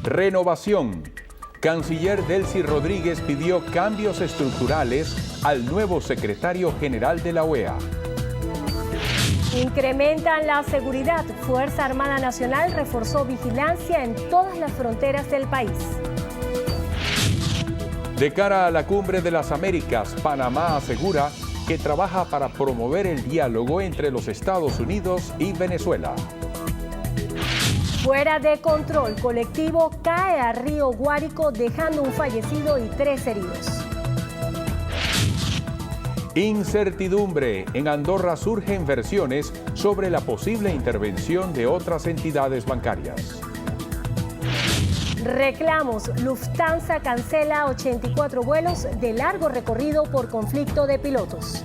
Renovación. Canciller Delcy Rodríguez pidió cambios estructurales al nuevo secretario general de la OEA. Incrementan la seguridad. Fuerza Armada Nacional reforzó vigilancia en todas las fronteras del país. De cara a la Cumbre de las Américas, Panamá asegura que trabaja para promover el diálogo entre los Estados Unidos y Venezuela. Fuera de control, colectivo cae a Río Guárico dejando un fallecido y 3 heridos. Incertidumbre. En Andorra surgen versiones sobre la posible intervención de otras entidades bancarias. Reclamos. Lufthansa cancela 84 vuelos de largo recorrido por conflicto de pilotos.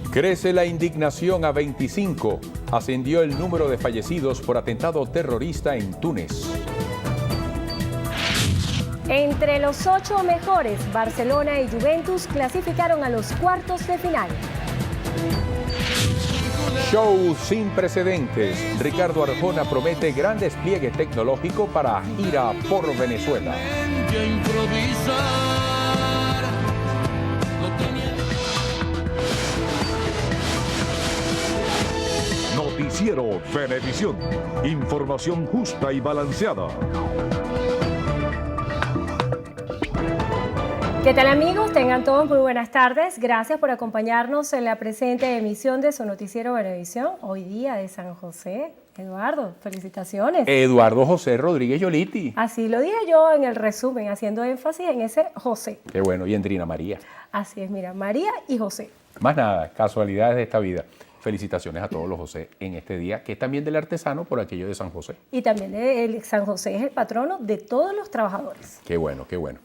Crece la indignación a 25. Ascendió el número de fallecidos por atentado terrorista en Túnez. Entre los 8 mejores, Barcelona y Juventus clasificaron a los cuartos de final. Show sin precedentes. Ricardo Arjona promete gran despliegue tecnológico para gira por Venezuela. Noticiero Venevisión. Información justa y balanceada. ¿Qué tal, amigos? Tengan todos muy buenas tardes. Gracias por acompañarnos en la presente emisión de su noticiero Venevisión. Hoy día de San José. Eduardo, felicitaciones. Eduardo José Rodríguez Yoliti. Así lo dije yo en el resumen, haciendo énfasis en ese José. Qué bueno, y en Trina María. Así es, mira, María y José. Más nada, casualidades de esta vida. Felicitaciones a todos los José en este día, que es también del artesano por aquello de San José. Y también San José es el patrono de todos los trabajadores. Qué bueno, qué bueno.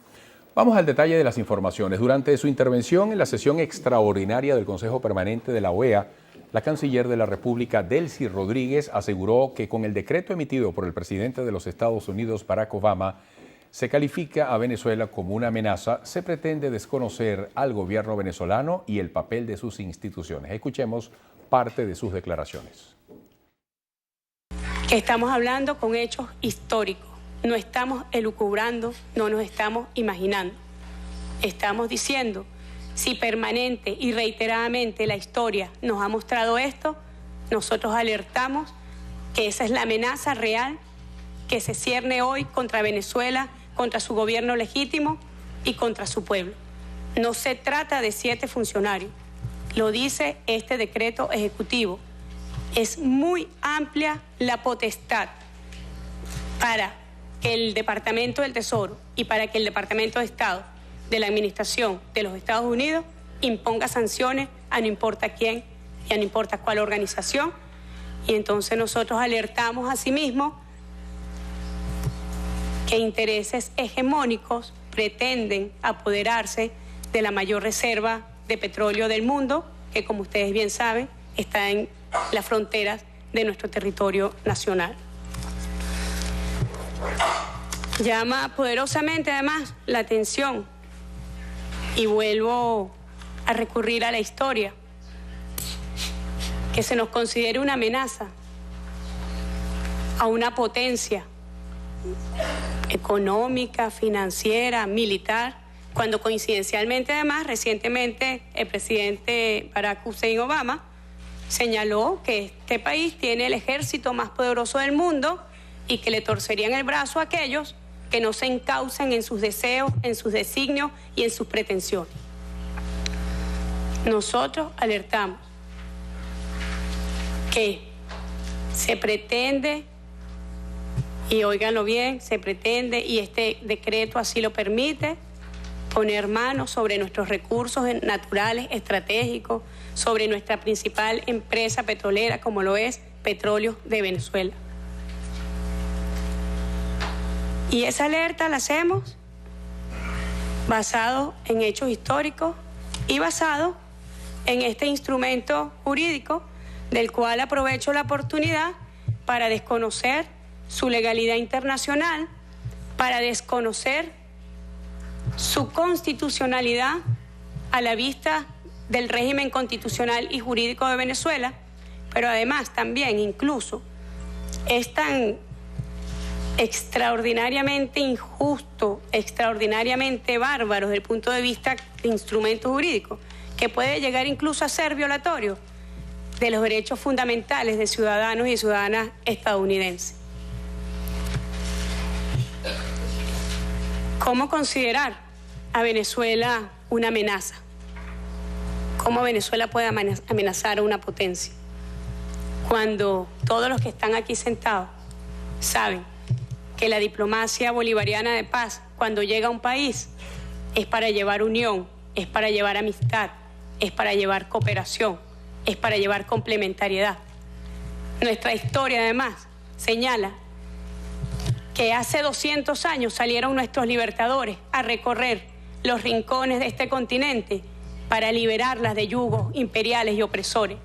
Vamos al detalle de las informaciones. Durante su intervención en la sesión extraordinaria del Consejo Permanente de la OEA, la canciller de la República, Delcy Rodríguez, aseguró que con el decreto emitido por el presidente de los Estados Unidos, Barack Obama, se califica a Venezuela como una amenaza, se pretende desconocer al gobierno venezolano y el papel de sus instituciones. Escuchemos parte de sus declaraciones. Estamos hablando con hechos históricos. No estamos elucubrando, no nos estamos imaginando. Estamos diciendo, si permanente y reiteradamente la historia nos ha mostrado esto, nosotros alertamos que esa es la amenaza real que se cierne hoy contra Venezuela, contra su gobierno legítimo y contra su pueblo. No se trata de 7 funcionarios, lo dice este decreto ejecutivo. Es muy amplia la potestad para que el Departamento del Tesoro y para que el Departamento de Estado de la Administración de los Estados Unidos imponga sanciones a no importa quién y a no importa cuál organización. Y entonces nosotros alertamos asimismo que intereses hegemónicos pretenden apoderarse de la mayor reserva de petróleo del mundo, que como ustedes bien saben, está en las fronteras de nuestro territorio nacional. Llama poderosamente además la atención, y vuelvo a recurrir a la historia, que se nos considere una amenaza a una potencia económica, financiera, militar, cuando coincidencialmente además recientemente el presidente Barack Hussein Obama señaló que este país tiene el ejército más poderoso del mundo y que le torcerían el brazo a aquellos que no se encaucen en sus deseos, en sus designios y en sus pretensiones. Nosotros alertamos que se pretende, y óiganlo bien, se pretende, y este decreto así lo permite, poner manos sobre nuestros recursos naturales estratégicos, sobre nuestra principal empresa petrolera, como lo es Petróleos de Venezuela. Y esa alerta la hacemos basado en hechos históricos y basado en este instrumento jurídico del cual aprovecho la oportunidad para desconocer su legalidad internacional, para desconocer su constitucionalidad a la vista del régimen constitucional y jurídico de Venezuela, pero además también incluso es tan extraordinariamente injusto, extraordinariamente bárbaro desde el punto de vista de instrumentos jurídicos, que puede llegar incluso a ser violatorio de los derechos fundamentales de ciudadanos y ciudadanas estadounidenses. ¿Cómo considerar a Venezuela una amenaza? ¿Cómo Venezuela puede amenazar a una potencia? Cuando todos los que están aquí sentados saben que la diplomacia bolivariana de paz, cuando llega a un país, es para llevar unión, es para llevar amistad, es para llevar cooperación, es para llevar complementariedad. Nuestra historia, además, señala que hace 200 años salieron nuestros libertadores a recorrer los rincones de este continente para liberarlas de yugos imperiales y opresores.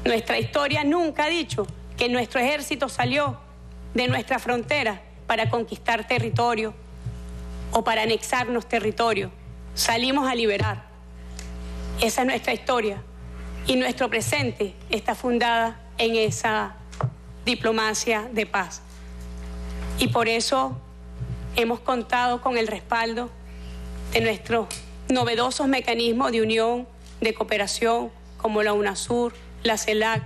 Nuestra historia nunca ha dicho que nuestro ejército salió de nuestra frontera para conquistar territorio o para anexarnos territorio. Salimos a liberar. Esa es nuestra historia y nuestro presente está fundada en esa diplomacia de paz. Y por eso hemos contado con el respaldo de nuestros novedosos mecanismos de unión, de cooperación, como la UNASUR, la CELAC,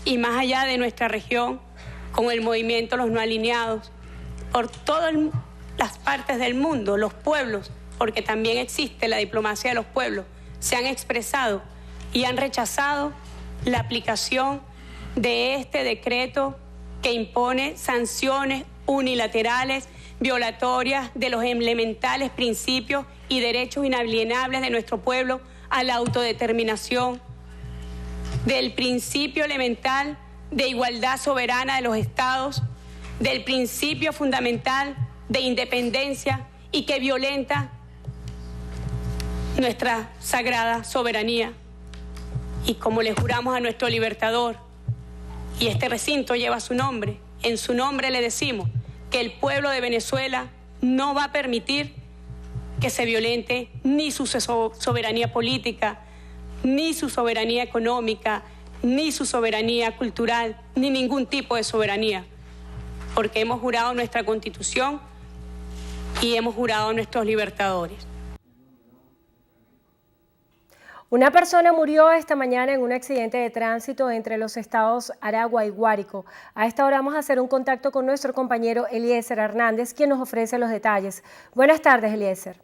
y más allá de nuestra región, con el movimiento Los No Alineados, por todas las partes del mundo, los pueblos, porque también existe la diplomacia de los pueblos, se han expresado y han rechazado la aplicación de este decreto que impone sanciones unilaterales, violatorias de los elementales principios y derechos inalienables de nuestro pueblo a la autodeterminación, del principio elemental de igualdad soberana de los estados, del principio fundamental de independencia y que violenta nuestra sagrada soberanía. Y como le juramos a nuestro libertador, y este recinto lleva su nombre, en su nombre le decimos que el pueblo de Venezuela no va a permitir que se violente ni su soberanía política, ni su soberanía económica, ni su soberanía cultural, ni ningún tipo de soberanía, porque hemos jurado nuestra Constitución y hemos jurado a nuestros libertadores. Una persona murió esta mañana en un accidente de tránsito entre los estados Aragua y Guárico. A esta hora vamos a hacer un contacto con nuestro compañero Eliezer Hernández, quien nos ofrece los detalles. Buenas tardes, Eliezer.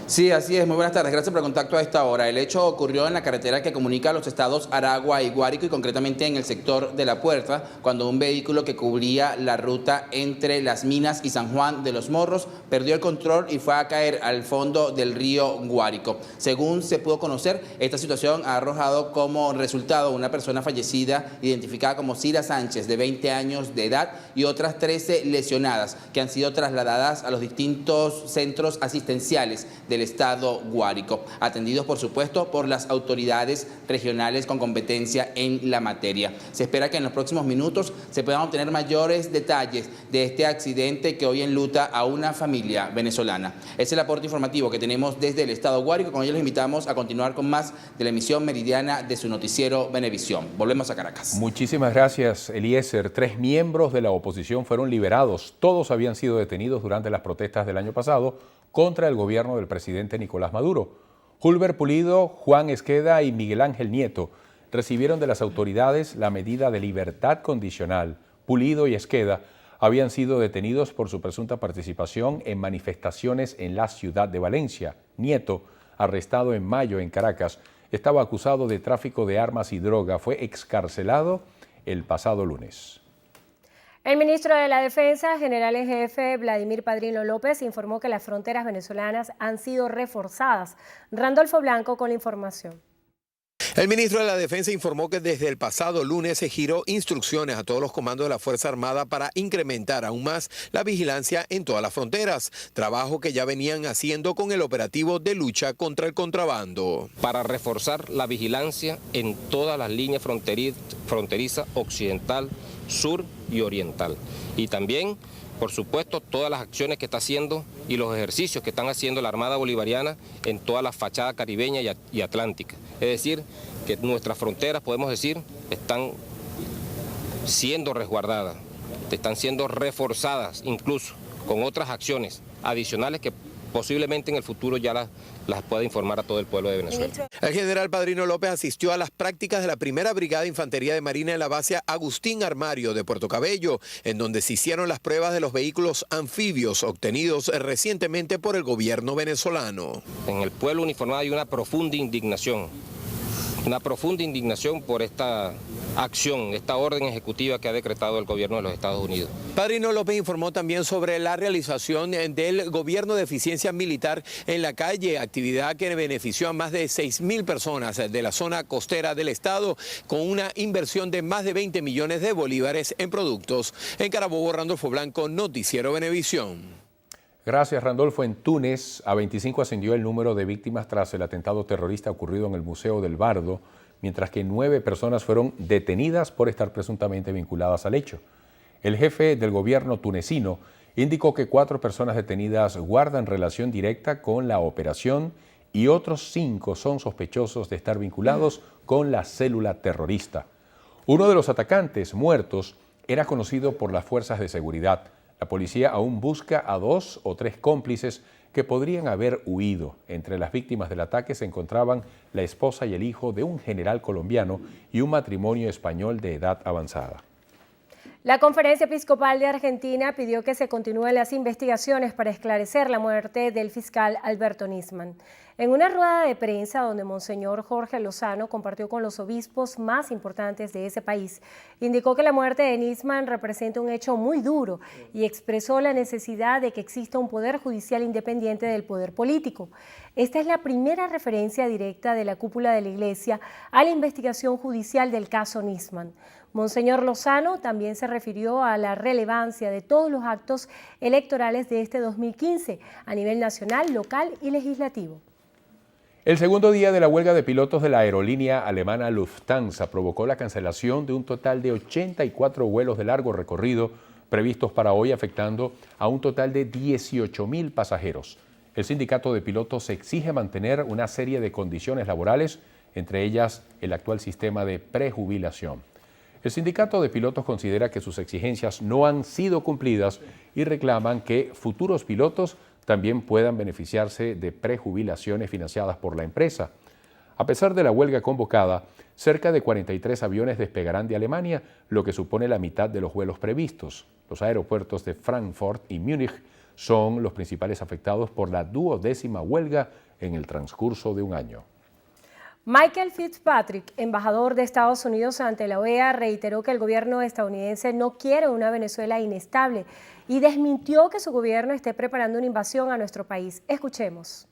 Sí, así es. Muy buenas tardes. Gracias por el contacto a esta hora. El hecho ocurrió en la carretera que comunica los estados Aragua y Guárico y concretamente en el sector de La Puerta, cuando un vehículo que cubría la ruta entre Las Minas y San Juan de los Morros perdió el control y fue a caer al fondo del río Guárico. Según se pudo conocer, esta situación ha arrojado como resultado una persona fallecida identificada como Cira Sánchez, de 20 años de edad, y otras 13 lesionadas que han sido trasladadas a los distintos centros asistenciales del estado Guárico, atendidos por supuesto por las autoridades regionales con competencia en la materia. Se espera que en los próximos minutos se puedan obtener mayores detalles de este accidente que hoy enluta a una familia venezolana. Es el aporte informativo que tenemos desde el estado Guárico. Con ello les invitamos a continuar con más de la emisión meridiana de su noticiero Venevisión. Volvemos a Caracas. Muchísimas gracias, Eliezer. 3 miembros de la oposición fueron liberados. Todos habían sido detenidos durante las protestas del año pasado contra el gobierno del presidente Nicolás Maduro. Julber Pulido, Juan Esqueda y Miguel Ángel Nieto recibieron de las autoridades la medida de libertad condicional. Pulido y Esqueda habían sido detenidos por su presunta participación en manifestaciones en la ciudad de Valencia. Nieto, arrestado en mayo en Caracas, estaba acusado de tráfico de armas y droga. Fue excarcelado el pasado lunes. El ministro de la Defensa, general en jefe Vladimir Padrino López, informó que las fronteras venezolanas han sido reforzadas. Randolfo Blanco con la información. El ministro de la Defensa informó que desde el pasado lunes se giró instrucciones a todos los comandos de la Fuerza Armada para incrementar aún más la vigilancia en todas las fronteras, trabajo que ya venían haciendo con el operativo de lucha contra el contrabando. Para reforzar la vigilancia en todas las líneas fronterizas occidental, sur y oriental. Y también, por supuesto, todas las acciones que está haciendo y los ejercicios que están haciendo la Armada Bolivariana en toda la fachada caribeña y atlántica. Es decir, que nuestras fronteras, podemos decir, están siendo resguardadas están siendo reforzadas incluso con otras acciones adicionales que posiblemente en el futuro ya las pueda informar a todo el pueblo de Venezuela. El general Padrino López asistió a las prácticas de la primera Brigada de Infantería de Marina en la base Agustín Armario de Puerto Cabello, en donde se hicieron las pruebas de los vehículos anfibios obtenidos recientemente por el gobierno venezolano. En el pueblo uniformado hay una profunda indignación por esta acción, esta orden ejecutiva que ha decretado el gobierno de los Estados Unidos. Padrino López informó también sobre la realización del gobierno de eficiencia militar en la calle, actividad que benefició a más de 6.000 personas de la zona costera del estado, con una inversión de más de 20 millones de bolívares en productos. En Carabobo, Randolfo Blanco, Noticiero Venevisión. Gracias, Randolfo. En Túnez, a 25 ascendió el número de víctimas tras el atentado terrorista ocurrido en el Museo del Bardo, mientras que 9 personas fueron detenidas por estar presuntamente vinculadas al hecho. El jefe del gobierno tunecino indicó que 4 personas detenidas guardan relación directa con la operación y otros 5 son sospechosos de estar vinculados con la célula terrorista. Uno de los atacantes muertos era conocido por las fuerzas de seguridad. La policía aún busca a 2 o 3 cómplices que podrían haber huido. Entre las víctimas del ataque se encontraban la esposa y el hijo de un general colombiano y un matrimonio español de edad avanzada. La Conferencia Episcopal de Argentina pidió que se continúen las investigaciones para esclarecer la muerte del fiscal Alberto Nisman. En una rueda de prensa donde Monseñor Jorge Lozano compartió con los obispos más importantes de ese país, indicó que la muerte de Nisman representa un hecho muy duro y expresó la necesidad de que exista un poder judicial independiente del poder político. Esta es la primera referencia directa de la cúpula de la Iglesia a la investigación judicial del caso Nisman. Monseñor Lozano también se refirió a la relevancia de todos los actos electorales de este 2015 a nivel nacional, local y legislativo. El segundo día de la huelga de pilotos de la aerolínea alemana Lufthansa provocó la cancelación de un total de 84 vuelos de largo recorrido previstos para hoy, afectando a un total de 18.000 pasajeros. El sindicato de pilotos exige mantener una serie de condiciones laborales, entre ellas el actual sistema de prejubilación. El sindicato de pilotos considera que sus exigencias no han sido cumplidas y reclaman que futuros pilotos también puedan beneficiarse de prejubilaciones financiadas por la empresa. A pesar de la huelga convocada, cerca de 43 aviones despegarán de Alemania, lo que supone la mitad de los vuelos previstos. Los aeropuertos de Frankfurt y Múnich son los principales afectados por la 12ª huelga en el transcurso de un año. Michael Fitzpatrick, embajador de Estados Unidos ante la OEA, reiteró que el gobierno estadounidense no quiere una Venezuela inestable y desmintió que su gobierno esté preparando una invasión a nuestro país. Escuchemos.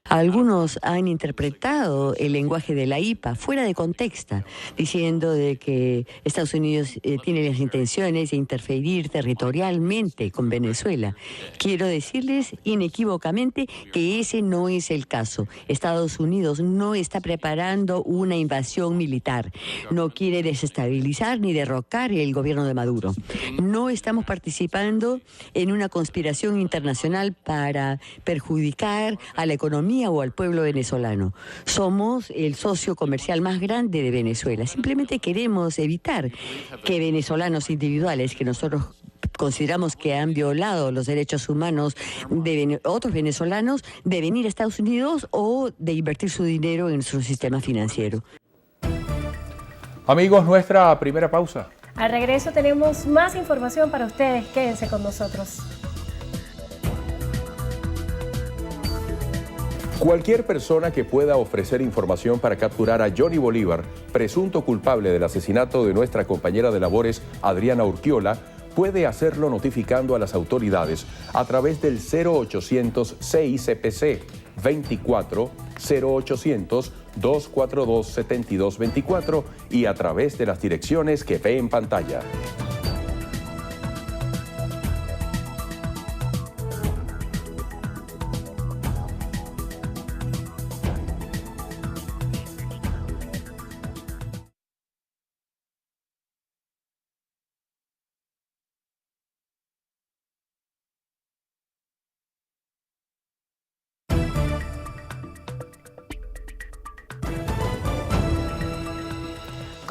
Algunos han interpretado el lenguaje de la IPA fuera de contexto, diciendo de que Estados Unidos tiene las intenciones de interferir territorialmente con Venezuela. Quiero decirles inequívocamente que ese no es el caso. Estados Unidos no está preparando una invasión militar, no quiere desestabilizar ni derrocar el gobierno de Maduro. No estamos participando en una conspiración internacional para perjudicar a la economía o al pueblo venezolano. Somos el socio comercial más grande de Venezuela. Simplemente queremos evitar que venezolanos individuales que nosotros consideramos que han violado los derechos humanos de otros venezolanos de venir a Estados Unidos o de invertir su dinero en su sistema financiero. Amigos, nuestra primera pausa. Al regreso tenemos más información para ustedes. Quédense con nosotros. Cualquier persona que pueda ofrecer información para capturar a Johnny Bolívar, presunto culpable del asesinato de nuestra compañera de labores Adriana Urquiola, puede hacerlo notificando a las autoridades a través del 0800 6CPC 24 0800 242 7224 y a través de las direcciones que ve en pantalla.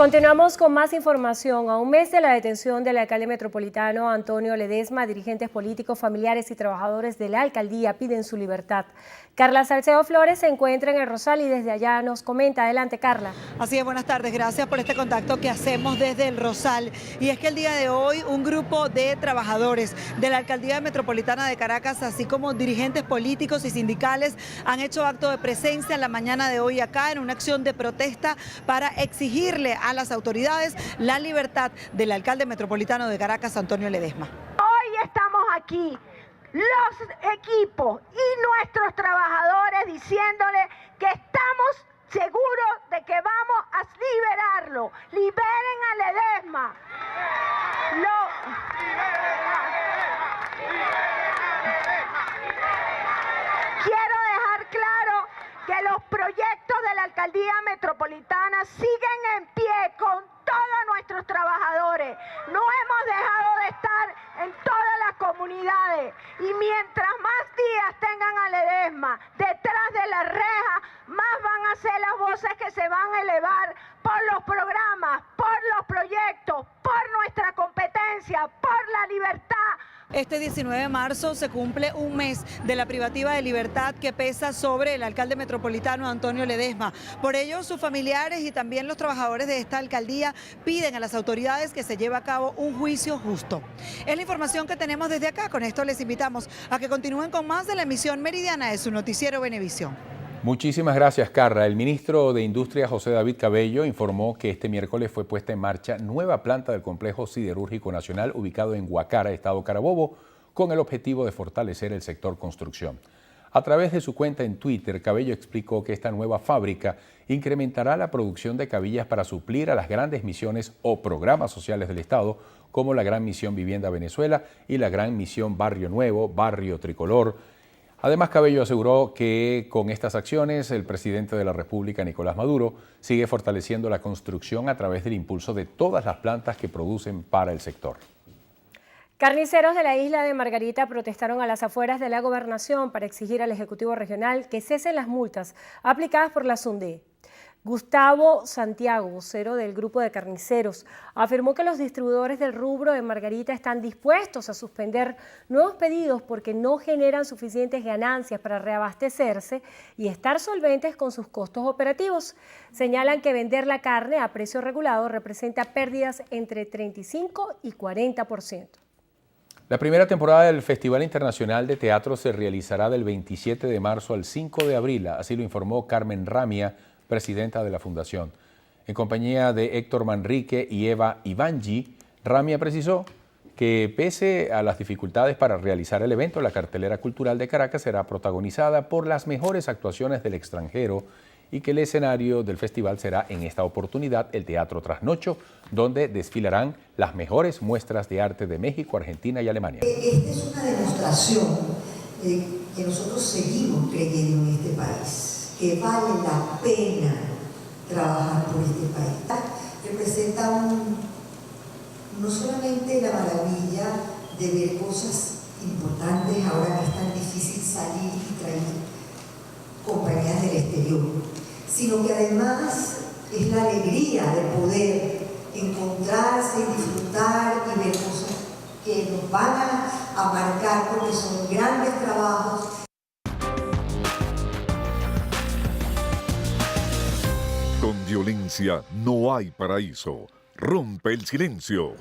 Continuamos con más información. A un mes de la detención del alcalde metropolitano Antonio Ledesma, dirigentes políticos, familiares y trabajadores de la alcaldía piden su libertad. Carla Salcedo Flores se encuentra en el Rosal y desde allá nos comenta. Adelante, Carla. Así es, buenas tardes. Gracias por este contacto que hacemos desde el Rosal. Y es que el día de hoy un grupo de trabajadores de la alcaldía metropolitana de Caracas, así como dirigentes políticos y sindicales, han hecho acto de presencia en la mañana de hoy acá en una acción de protesta para exigirle a las autoridades la libertad del alcalde metropolitano de Caracas, Antonio Ledesma. Hoy estamos aquí, los equipos y nuestros trabajadores, diciéndole que estamos seguros de que vamos a liberarlo. Liberen a Ledesma. Quiero dejar claro que los proyectos de la alcaldía metropolitana siguen en pie con todos nuestros trabajadores. No hemos dejado de estar en todas las comunidades y mientras más días tengan a Ledesma detrás de la reja, más van a ser las voces que se van a elevar por los programas, por los proyectos, por nuestra competencia, por la libertad. Este 19 de marzo se cumple un mes de la privativa de libertad que pesa sobre el alcalde metropolitano Antonio Ledesma. Por ello, sus familiares y también los trabajadores de esta alcaldía piden a las autoridades que se lleve a cabo un juicio justo. Es la información que tenemos desde acá. Con esto les invitamos a que continúen con más de la emisión meridiana de su noticiero Venevisión. Muchísimas gracias, Carla. El ministro de Industria, José David Cabello, informó que este miércoles fue puesta en marcha nueva planta del Complejo Siderúrgico Nacional ubicado en Guacara, Estado Carabobo, con el objetivo de fortalecer el sector construcción. A través de su cuenta en Twitter, Cabello explicó que esta nueva fábrica incrementará la producción de cabillas para suplir a las grandes misiones o programas sociales del Estado, como la Gran Misión Vivienda Venezuela y la Gran Misión Barrio Nuevo, Barrio Tricolor. Además, Cabello aseguró que con estas acciones el presidente de la República, Nicolás Maduro, sigue fortaleciendo la construcción a través del impulso de todas las plantas que producen para el sector. Carniceros de la isla de Margarita protestaron a las afueras de la gobernación para exigir al Ejecutivo Regional que cesen las multas aplicadas por la SUNDE. Gustavo Santiago, vocero del grupo de carniceros, afirmó que los distribuidores del rubro de Margarita están dispuestos a suspender nuevos pedidos porque no generan suficientes ganancias para reabastecerse y estar solventes con sus costos operativos. Señalan que vender la carne a precio regulado representa pérdidas entre 35 y 40%. La primera temporada del Festival Internacional de Teatro se realizará del 27 de marzo al 5 de abril, así lo informó Carmen Ramia, presidenta de la Fundación. En compañía de Héctor Manrique y Eva Ivangi, Ramia precisó que pese a las dificultades para realizar el evento, la cartelera cultural de Caracas será protagonizada por las mejores actuaciones del extranjero y que el escenario del festival será en esta oportunidad el Teatro Trasnocho, donde desfilarán las mejores muestras de arte de México, Argentina y Alemania. Esta es una demostración que nosotros seguimos creyendo en este país, que vale la pena trabajar por este país. Representa no solamente la maravilla de ver cosas importantes ahora que es tan difícil salir y traer compañías del exterior, sino que además es la alegría de poder encontrarse, disfrutar y ver cosas que nos van a marcar porque son grandes trabajos. Con violencia no hay paraíso. Rompe el silencio.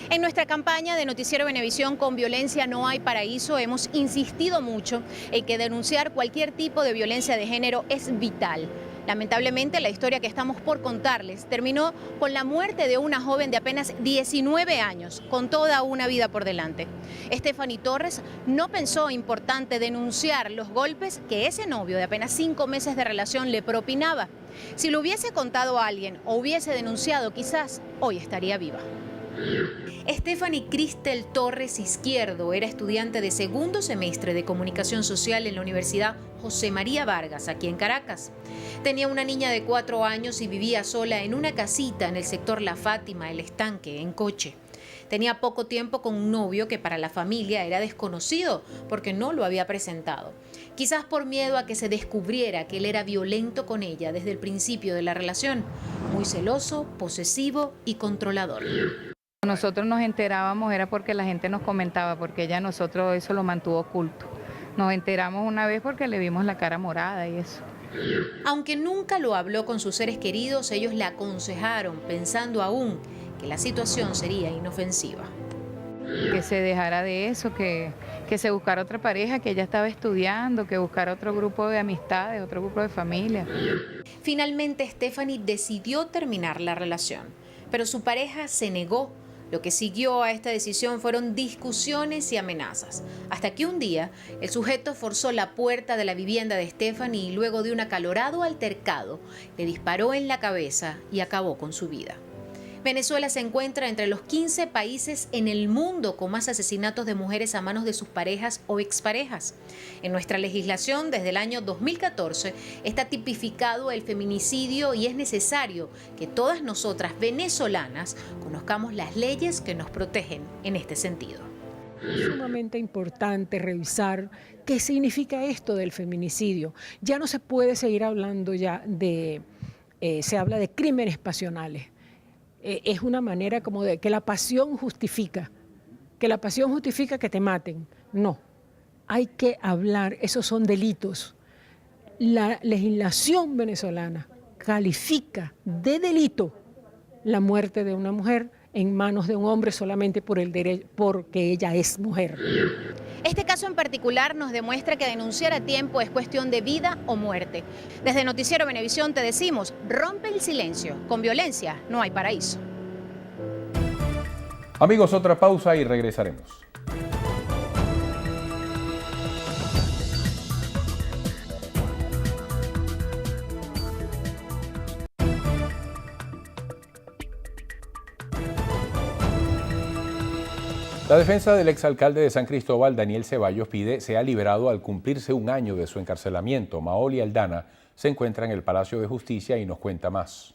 En nuestra campaña de Noticiero Venevisión Con Violencia No Hay Paraíso hemos insistido mucho en que denunciar cualquier tipo de violencia de género es vital. Lamentablemente, la historia que estamos por contarles terminó con la muerte de una joven de apenas 19 años, con toda una vida por delante. Stephanie Torres no pensó importante denunciar los golpes que ese novio de apenas 5 meses de relación le propinaba. Si lo hubiese contado a alguien o hubiese denunciado, quizás hoy estaría viva. Stephanie Cristel Torres Izquierdo era estudiante de segundo semestre de Comunicación Social en la Universidad José María Vargas, aquí en Caracas. Tenía una niña de 4 años y vivía sola en una casita en el sector La Fátima, El Estanque, en Coche. Tenía poco tiempo con un novio que para la familia era desconocido porque no lo había presentado. Quizás por miedo a que se descubriera que él era violento con ella desde el principio de la relación. muy celoso, posesivo y controlador. Nosotros nos enterábamos era porque la gente nos comentaba, porque ella a nosotros eso lo mantuvo oculto. Nos enteramos una vez porque le vimos la cara morada y eso. Aunque nunca lo habló con sus seres queridos, ellos le aconsejaron, pensando aún que la situación sería inofensiva. Que se dejara de eso, que se buscara otra pareja, que ella estaba estudiando, que buscara otro grupo de amistades, otro grupo de familia. Finalmente, Stephanie decidió terminar la relación, pero su pareja se negó. Lo que siguió a esta decisión fueron discusiones y amenazas, hasta que un día el sujeto forzó la puerta de la vivienda de Stephanie y luego de un acalorado altercado le disparó en la cabeza y acabó con su vida. Venezuela se encuentra entre los 15 países en el mundo con más asesinatos de mujeres a manos de sus parejas o exparejas. En nuestra legislación, desde el año 2014, está tipificado el feminicidio y es necesario que todas nosotras venezolanas conozcamos las leyes que nos protegen en este sentido. Es sumamente importante revisar qué significa esto del feminicidio. Ya no se puede seguir hablando se habla de crímenes pasionales. Es una manera como de que la pasión justifica que te maten. No, hay que hablar, esos son delitos. La legislación venezolana califica de delito la muerte de una mujer en manos de un hombre solamente porque ella es mujer. Este caso en particular nos demuestra que denunciar a tiempo es cuestión de vida o muerte. Desde Noticiero Venevisión te decimos, rompe el silencio. Con violencia no hay paraíso. Amigos, otra pausa y regresaremos. La defensa del exalcalde de San Cristóbal, Daniel Ceballos, pide sea liberado al cumplirse un año de su encarcelamiento. Maoli Aldana se encuentra en el Palacio de Justicia y nos cuenta más.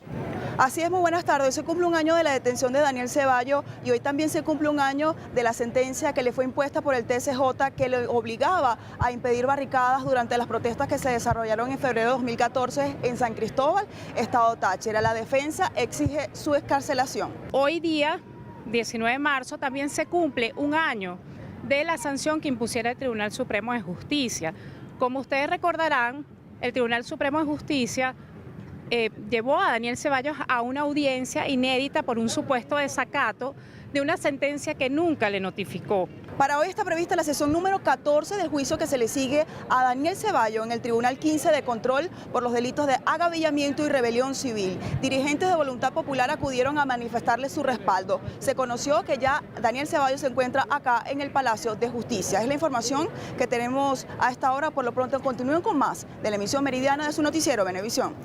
Así es, muy buenas tardes. Hoy se cumple un año de la detención de Daniel Ceballos y hoy también se cumple un año de la sentencia que le fue impuesta por el TCJ que le obligaba a impedir barricadas durante las protestas que se desarrollaron en febrero de 2014 en San Cristóbal, estado Táchira. La defensa exige su excarcelación. Hoy día, 19 de marzo, también se cumple un año de la sanción que impusiera el Tribunal Supremo de Justicia. Como ustedes recordarán, el Tribunal Supremo de Justicia llevó a Daniel Ceballos a una audiencia inédita por un supuesto desacato de una sentencia que nunca le notificó. Para hoy está prevista la sesión número 14 del juicio que se le sigue a Daniel Ceballos en el Tribunal 15 de Control por los delitos de agavillamiento y rebelión civil. Dirigentes de Voluntad Popular acudieron a manifestarle su respaldo. Se conoció que ya Daniel Ceballos se encuentra acá en el Palacio de Justicia. Es la información que tenemos a esta hora. Por lo pronto continúen con más de la emisión meridiana de su noticiero Venevisión.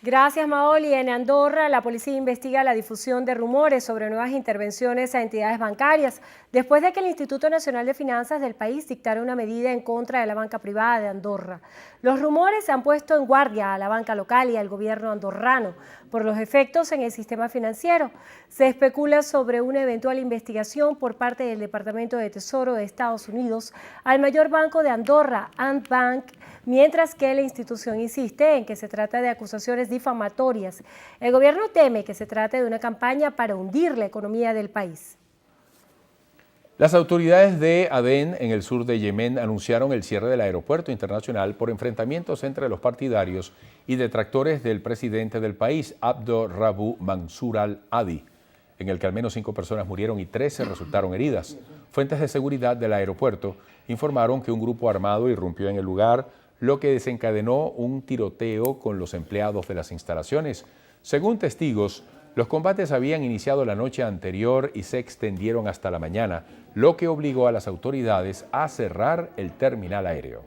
Gracias, Maoli. En Andorra, la policía investiga la difusión de rumores sobre nuevas intervenciones a entidades bancarias después de que el Instituto Nacional de Finanzas del país dictara una medida en contra de la banca privada de Andorra. Los rumores han puesto en guardia a la banca local y al gobierno andorrano por los efectos en el sistema financiero. Se especula sobre una eventual investigación por parte del Departamento de Tesoro de Estados Unidos al mayor banco de Andorra, Ant Bank, mientras que la institución insiste en que se trata de acusaciones difamatorias. El gobierno teme que se trate de una campaña para hundir la economía del país. Las autoridades de Adén, en el sur de Yemen, anunciaron el cierre del aeropuerto internacional por enfrentamientos entre los partidarios y detractores del presidente del país, Abdurrabu Mansur al-Hadi, en el que al menos 5 personas murieron y 13 resultaron heridas. Fuentes de seguridad del aeropuerto informaron que un grupo armado irrumpió en el lugar, lo que desencadenó un tiroteo con los empleados de las instalaciones. Según testigos, los combates habían iniciado la noche anterior y se extendieron hasta la mañana, lo que obligó a las autoridades a cerrar el terminal aéreo.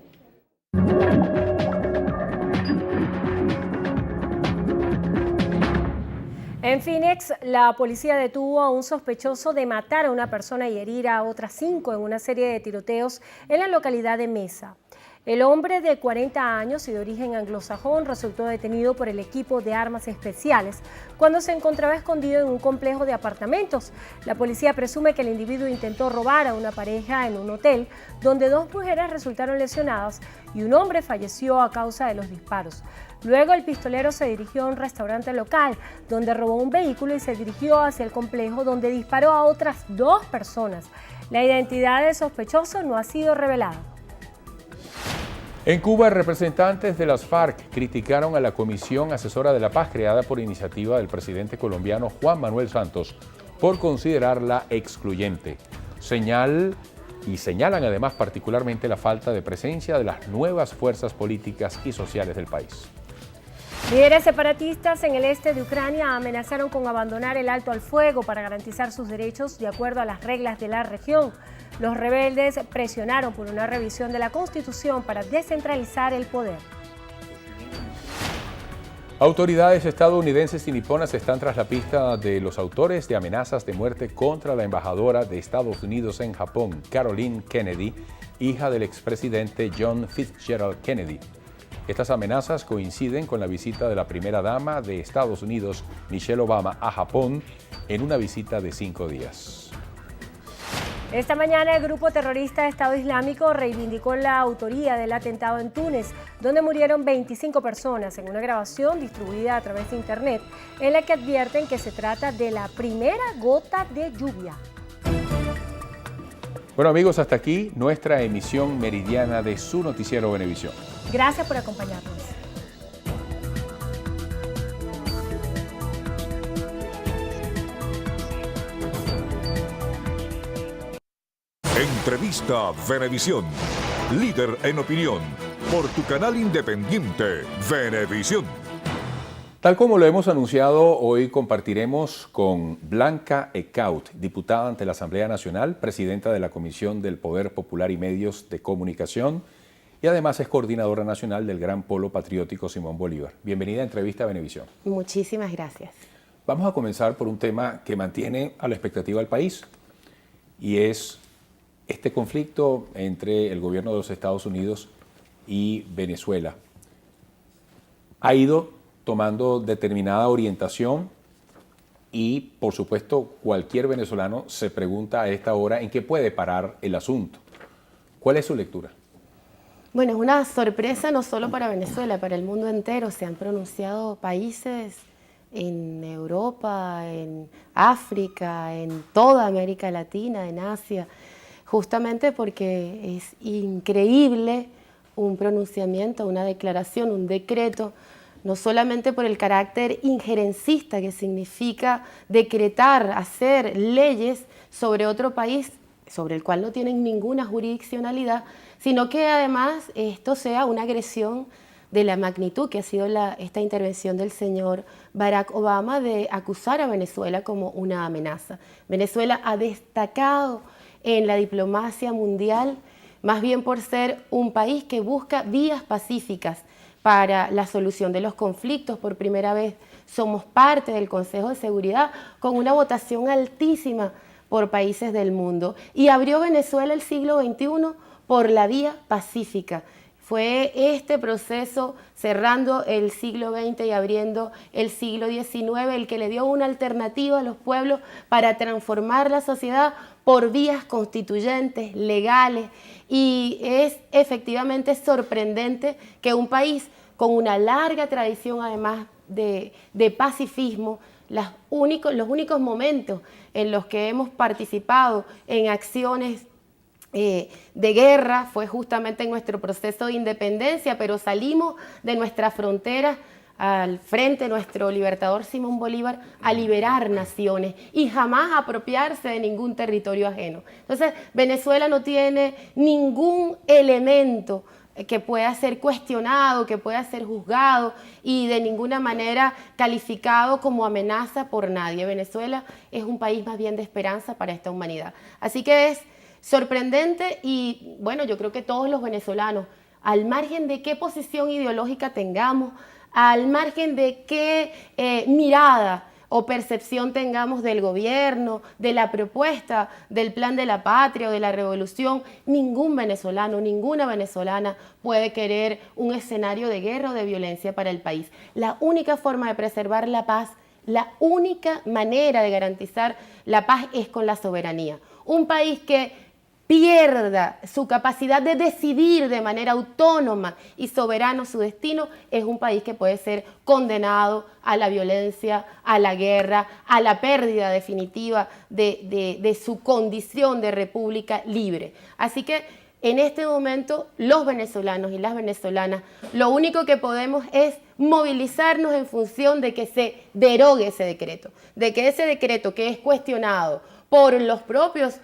En Phoenix, la policía detuvo a un sospechoso de matar a una persona y herir a otras 5 en una serie de tiroteos en la localidad de Mesa. El hombre de 40 años y de origen anglosajón resultó detenido por el equipo de armas especiales cuando se encontraba escondido en un complejo de apartamentos. La policía presume que el individuo intentó robar a una pareja en un hotel donde 2 mujeres resultaron lesionadas y un hombre falleció a causa de los disparos. Luego el pistolero se dirigió a un restaurante local donde robó un vehículo y se dirigió hacia el complejo donde disparó a otras 2 personas. La identidad del sospechoso no ha sido revelada. En Cuba, representantes de las FARC criticaron a la Comisión Asesora de la Paz creada por iniciativa del presidente colombiano Juan Manuel Santos por considerarla excluyente. Señalan además particularmente la falta de presencia de las nuevas fuerzas políticas y sociales del país. Líderes separatistas en el este de Ucrania amenazaron con abandonar el alto al fuego para garantizar sus derechos de acuerdo a las reglas de la región. Los rebeldes presionaron por una revisión de la Constitución para descentralizar el poder. Autoridades estadounidenses y niponas están tras la pista de los autores de amenazas de muerte contra la embajadora de Estados Unidos en Japón, Caroline Kennedy, hija del expresidente John Fitzgerald Kennedy. Estas amenazas coinciden con la visita de la primera dama de Estados Unidos, Michelle Obama, a Japón en una visita de 5 días. Esta mañana el grupo terrorista Estado Islámico reivindicó la autoría del atentado en Túnez, donde murieron 25 personas en una grabación distribuida a través de internet, en la que advierten que se trata de la primera gota de lluvia. Bueno amigos, hasta aquí nuestra emisión meridiana de su noticiero Venevisión. Gracias por acompañarnos. Entrevista Venevisión, líder en opinión, por tu canal independiente Venevisión. Tal como lo hemos anunciado, hoy compartiremos con Blanca Ecaut, diputada ante la Asamblea Nacional, presidenta de la Comisión del Poder Popular y Medios de Comunicación y además es coordinadora nacional del Gran Polo Patriótico Simón Bolívar. Bienvenida a Entrevista Venevisión. Muchísimas gracias. Vamos a comenzar por un tema que mantiene a la expectativa al país y es este conflicto entre el gobierno de los Estados Unidos y Venezuela. Ha ido tomando determinada orientación y, por supuesto, cualquier venezolano se pregunta a esta hora en qué puede parar el asunto. ¿Cuál es su lectura? Bueno, es una sorpresa no solo para Venezuela, para el mundo entero. Se han pronunciado países en Europa, en África, en toda América Latina, en Asia, justamente porque es increíble un pronunciamiento, una declaración, un decreto, no solamente por el carácter injerencista que significa decretar, hacer leyes sobre otro país sobre el cual no tienen ninguna jurisdiccionalidad, sino que además esto sea una agresión de la magnitud que ha sido esta intervención del señor Barack Obama de acusar a Venezuela como una amenaza. Venezuela ha destacado en la diplomacia mundial, más bien por ser un país que busca vías pacíficas para la solución de los conflictos. Por primera vez somos parte del Consejo de Seguridad con una votación altísima por países del mundo. Y abrió Venezuela el siglo XXI por la vía pacífica. Fue este proceso, cerrando el siglo XX y abriendo el siglo XIX, el que le dio una alternativa a los pueblos para transformar la sociedad por vías constituyentes, legales. Y es efectivamente sorprendente que un país con una larga tradición, además de pacifismo, los únicos momentos en los que hemos participado en acciones de guerra fue justamente en nuestro proceso de independencia, pero salimos de nuestras fronteras al frente de nuestro libertador Simón Bolívar a liberar naciones y jamás apropiarse de ningún territorio ajeno. Entonces, Venezuela no tiene ningún elemento que pueda ser cuestionado, que pueda ser juzgado y de ninguna manera calificado como amenaza por nadie. Venezuela es un país más bien de esperanza para esta humanidad. Así que es sorprendente y bueno, yo creo que todos los venezolanos, al margen de qué posición ideológica tengamos, al margen de qué mirada o percepción tengamos del gobierno, de la propuesta del Plan de la Patria o de la Revolución, ningún venezolano, ninguna venezolana puede querer un escenario de guerra o de violencia para el país. La única forma de preservar la paz, la única manera de garantizar la paz es con la soberanía. Un país que pierda su capacidad de decidir de manera autónoma y soberano su destino es un país que puede ser condenado a la violencia, a la guerra, a la pérdida definitiva de su condición de república libre. Así que en este momento los venezolanos y las venezolanas lo único que podemos es movilizarnos en función de que se derogue ese decreto, de que ese decreto que es cuestionado por los propios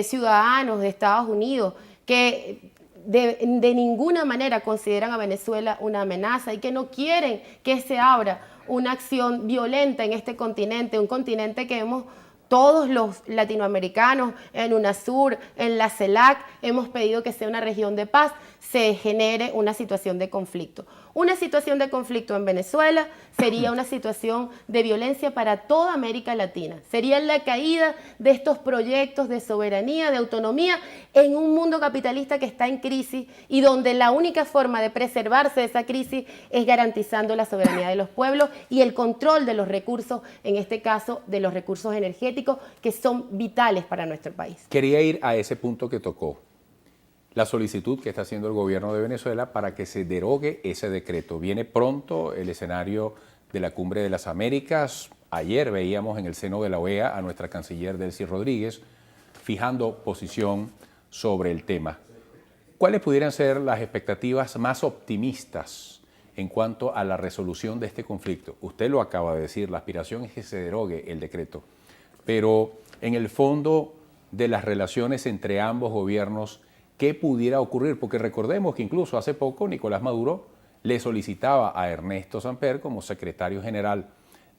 ciudadanos de Estados Unidos que de ninguna manera consideran a Venezuela una amenaza y que no quieren que se abra una acción violenta en este continente, un continente que hemos todos los latinoamericanos en UNASUR, en la CELAC, hemos pedido que sea una región de paz, se genere una situación de conflicto. Una situación de conflicto en Venezuela sería una situación de violencia para toda América Latina. Sería la caída de estos proyectos de soberanía, de autonomía, en un mundo capitalista que está en crisis y donde la única forma de preservarse de esa crisis es garantizando la soberanía de los pueblos y el control de los recursos, en este caso de los recursos energéticos, que son vitales para nuestro país. Quería ir a ese punto que tocó. La solicitud que está haciendo el gobierno de Venezuela para que se derogue ese decreto. Viene pronto el escenario de la Cumbre de las Américas. Ayer veíamos en el seno de la OEA a nuestra canciller Delcy Rodríguez fijando posición sobre el tema. ¿Cuáles pudieran ser las expectativas más optimistas en cuanto a la resolución de este conflicto? Usted lo acaba de decir, la aspiración es que se derogue el decreto, pero en el fondo de las relaciones entre ambos gobiernos, ¿qué pudiera ocurrir? Porque recordemos que incluso hace poco Nicolás Maduro le solicitaba a Ernesto Samper como secretario general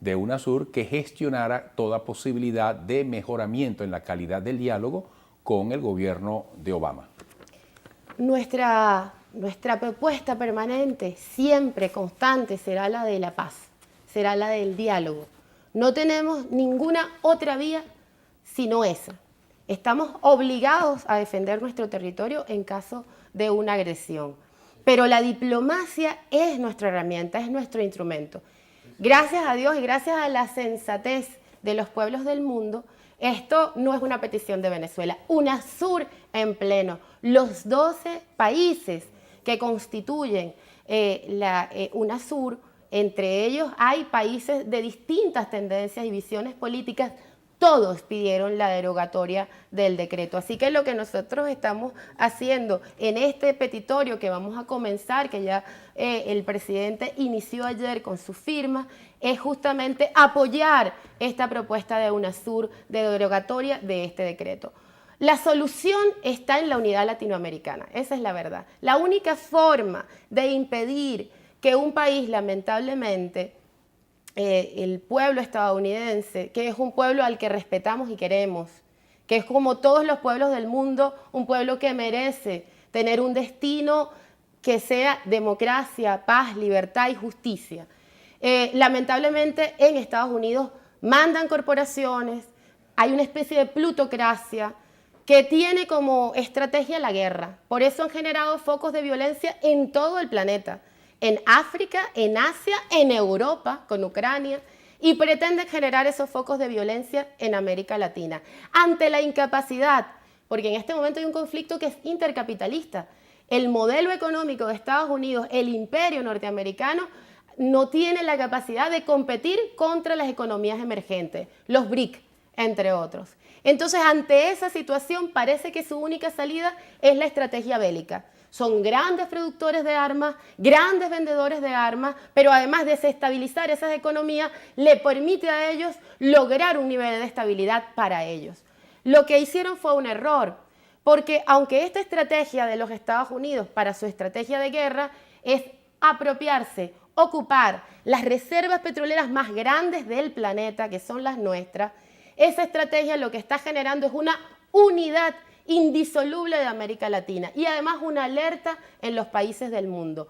de UNASUR que gestionara toda posibilidad de mejoramiento en la calidad del diálogo con el gobierno de Obama. Nuestra propuesta permanente, siempre constante, será la de la paz, será la del diálogo. No tenemos ninguna otra vía sino esa. Estamos obligados a defender nuestro territorio en caso de una agresión. Pero la diplomacia es nuestra herramienta, es nuestro instrumento. Gracias a Dios y gracias a la sensatez de los pueblos del mundo, esto no es una petición de Venezuela. UNASUR en pleno. Los 12 países que constituyen UNASUR, entre ellos hay países de distintas tendencias y visiones políticas. Todos pidieron la derogatoria del decreto. Así que lo que nosotros estamos haciendo en este petitorio que vamos a comenzar, que ya el presidente inició ayer con su firma, es justamente apoyar esta propuesta de UNASUR de derogatoria de este decreto. La solución está en la unidad latinoamericana, esa es la verdad. La única forma de impedir que un país, lamentablemente, el pueblo estadounidense, que es un pueblo al que respetamos y queremos, que es como todos los pueblos del mundo, un pueblo que merece tener un destino que sea democracia, paz, libertad y justicia. Lamentablemente en Estados Unidos mandan corporaciones, hay una especie de plutocracia que tiene como estrategia la guerra. Por eso han generado focos de violencia en todo el planeta. En África, en Asia, en Europa, con Ucrania, y pretende generar esos focos de violencia en América Latina. Ante la incapacidad, porque en este momento hay un conflicto que es intercapitalista, el modelo económico de Estados Unidos, el imperio norteamericano, no tiene la capacidad de competir contra las economías emergentes, los BRIC, entre otros. Entonces, ante esa situación, parece que su única salida es la estrategia bélica. Son grandes productores de armas, grandes vendedores de armas, pero además desestabilizar esas economías le permite a ellos lograr un nivel de estabilidad para ellos. Lo que hicieron fue un error, porque aunque esta estrategia de los Estados Unidos para su estrategia de guerra es apropiarse, ocupar las reservas petroleras más grandes del planeta, que son las nuestras, esa estrategia lo que está generando es una unidad indisoluble de América Latina y además una alerta en los países del mundo.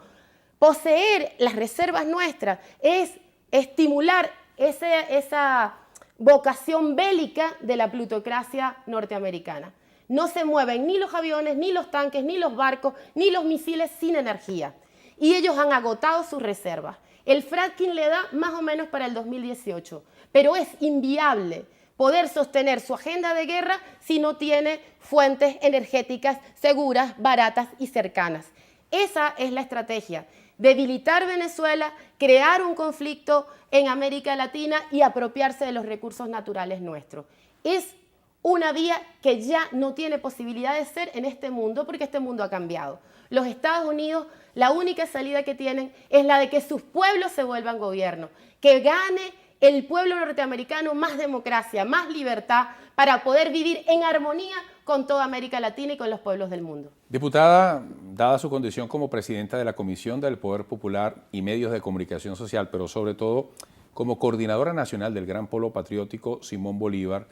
Poseer las reservas nuestras es estimular esa vocación bélica de la plutocracia norteamericana. No se mueven ni los aviones, ni los tanques, ni los barcos, ni los misiles sin energía. Y ellos han agotado sus reservas. El fracking le da más o menos para el 2018, pero es inviable poder sostener su agenda de guerra si no tiene fuentes energéticas seguras, baratas y cercanas. Esa es la estrategia: debilitar Venezuela, crear un conflicto en América Latina y apropiarse de los recursos naturales nuestros. Es una vía que ya no tiene posibilidad de ser en este mundo, porque este mundo ha cambiado. Los Estados Unidos, la única salida que tienen es la de que sus pueblos se vuelvan gobierno, que gane el pueblo norteamericano más democracia, más libertad, para poder vivir en armonía con toda América Latina y con los pueblos del mundo. Diputada, dada su condición como presidenta de la Comisión del Poder Popular y Medios de Comunicación Social, pero sobre todo como coordinadora nacional del Gran Polo Patriótico Simón Bolívar,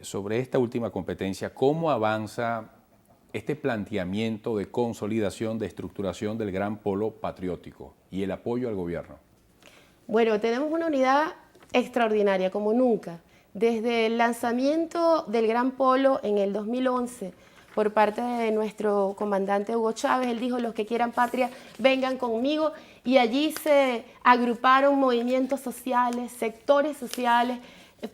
sobre esta última competencia, ¿cómo avanza este planteamiento de consolidación, de estructuración del Gran Polo Patriótico y el apoyo al gobierno? Bueno, tenemos una unidad extraordinaria, como nunca. Desde el lanzamiento del Gran Polo en el 2011, por parte de nuestro comandante Hugo Chávez, él dijo: los que quieran patria, vengan conmigo, y allí se agruparon movimientos sociales, sectores sociales,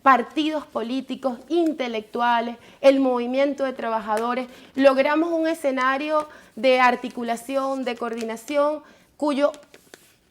partidos políticos, intelectuales, el movimiento de trabajadores. Logramos un escenario de articulación, de coordinación, cuyo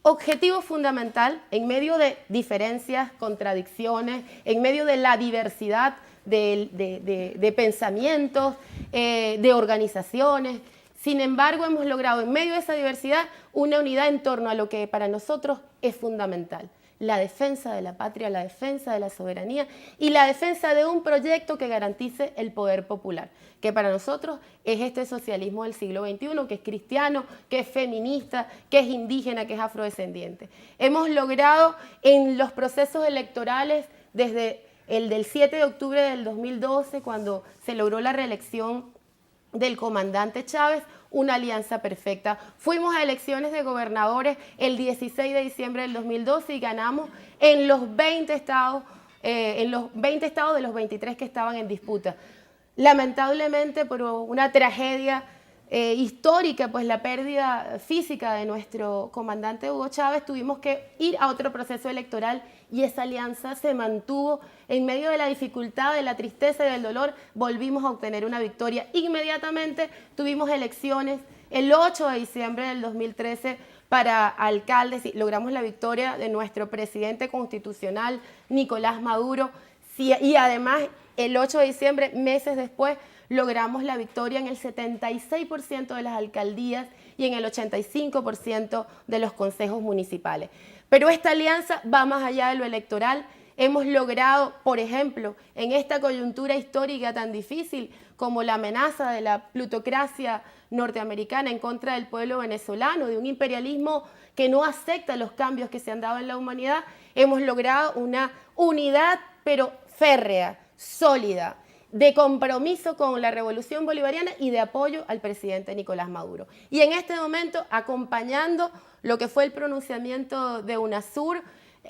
objetivo fundamental, en medio de diferencias, contradicciones, en medio de la diversidad de pensamientos, de organizaciones, sin embargo hemos logrado en medio de esa diversidad una unidad en torno a lo que para nosotros es fundamental: la defensa de la patria, la defensa de la soberanía y la defensa de un proyecto que garantice el poder popular, que para nosotros es este socialismo del siglo XXI, que es cristiano, que es feminista, que es indígena, que es afrodescendiente. Hemos logrado en los procesos electorales, desde el del 7 de octubre del 2012, cuando se logró la reelección del comandante Chávez, una alianza perfecta. Fuimos a elecciones de gobernadores el 16 de diciembre del 2012 y ganamos en los 20 estados, de los 23 que estaban en disputa. Lamentablemente, por una tragedia histórica, pues la pérdida física de nuestro comandante Hugo Chávez, tuvimos que ir a otro proceso electoral y esa alianza se mantuvo. En medio de la dificultad, de la tristeza y del dolor, volvimos a obtener una victoria. Inmediatamente tuvimos elecciones el 8 de diciembre del 2013 para alcaldes y logramos la victoria de nuestro presidente constitucional, Nicolás Maduro, y además el 8 de diciembre, meses después, logramos la victoria en el 76% de las alcaldías y en el 85% de los consejos municipales. Pero esta alianza va más allá de lo electoral. Hemos logrado, por ejemplo, en esta coyuntura histórica tan difícil como la amenaza de la plutocracia norteamericana en contra del pueblo venezolano, de un imperialismo que no acepta los cambios que se han dado en la humanidad, hemos logrado una unidad pero férrea, sólida, de compromiso con la revolución bolivariana y de apoyo al presidente Nicolás Maduro. Y en este momento, acompañando lo que fue el pronunciamiento de UNASUR,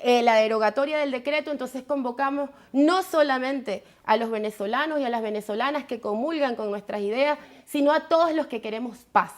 la derogatoria del decreto, entonces convocamos no solamente a los venezolanos y a las venezolanas que comulgan con nuestras ideas, sino a todos los que queremos paz,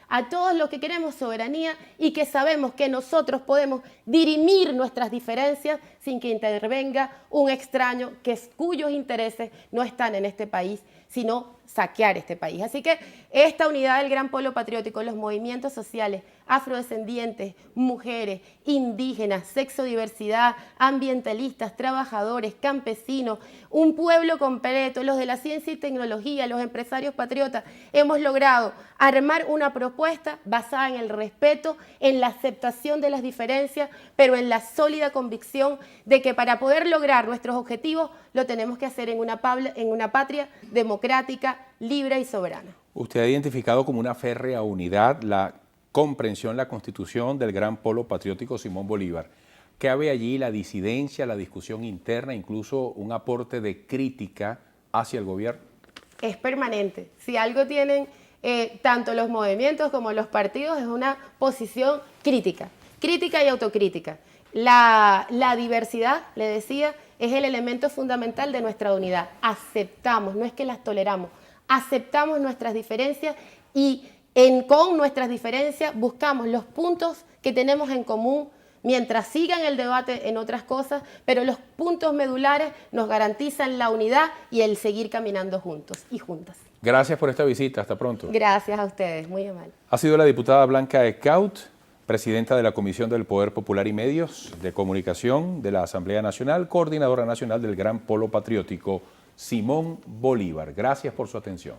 a todos los que queremos soberanía y que sabemos que nosotros podemos dirimir nuestras diferencias sin que intervenga un extraño cuyos intereses no están en este país, sino saquear este país. Así que esta unidad del Gran Polo Patriótico, los movimientos sociales, afrodescendientes, mujeres, indígenas, sexodiversidad, ambientalistas, trabajadores, campesinos, un pueblo completo, los de la ciencia y tecnología, los empresarios patriotas, hemos logrado armar una propuesta basada en el respeto, en la aceptación de las diferencias, pero en la sólida convicción de que para poder lograr nuestros objetivos lo tenemos que hacer en una patria democrática, libre y soberana. Usted ha identificado como una férrea unidad la comprensión, la constitución del Gran Polo Patriótico Simón Bolívar. ¿Cabe allí la disidencia, la discusión interna, incluso un aporte de crítica hacia el gobierno? Es permanente. Si algo tienen tanto los movimientos como los partidos es una posición crítica y autocrítica. La diversidad, le decía, es el elemento fundamental de nuestra unidad. Aceptamos, no es que las toleramos, aceptamos nuestras diferencias y con nuestras diferencias buscamos los puntos que tenemos en común mientras sigan el debate en otras cosas, pero los puntos medulares nos garantizan la unidad y el seguir caminando juntos y juntas. Gracias por esta visita, hasta pronto. Gracias a ustedes, muy amable. Ha sido la diputada Blanca Ecaut, presidenta de la Comisión del Poder Popular y Medios de Comunicación de la Asamblea Nacional, coordinadora nacional del Gran Polo Patriótico Simón Bolívar. Gracias por su atención.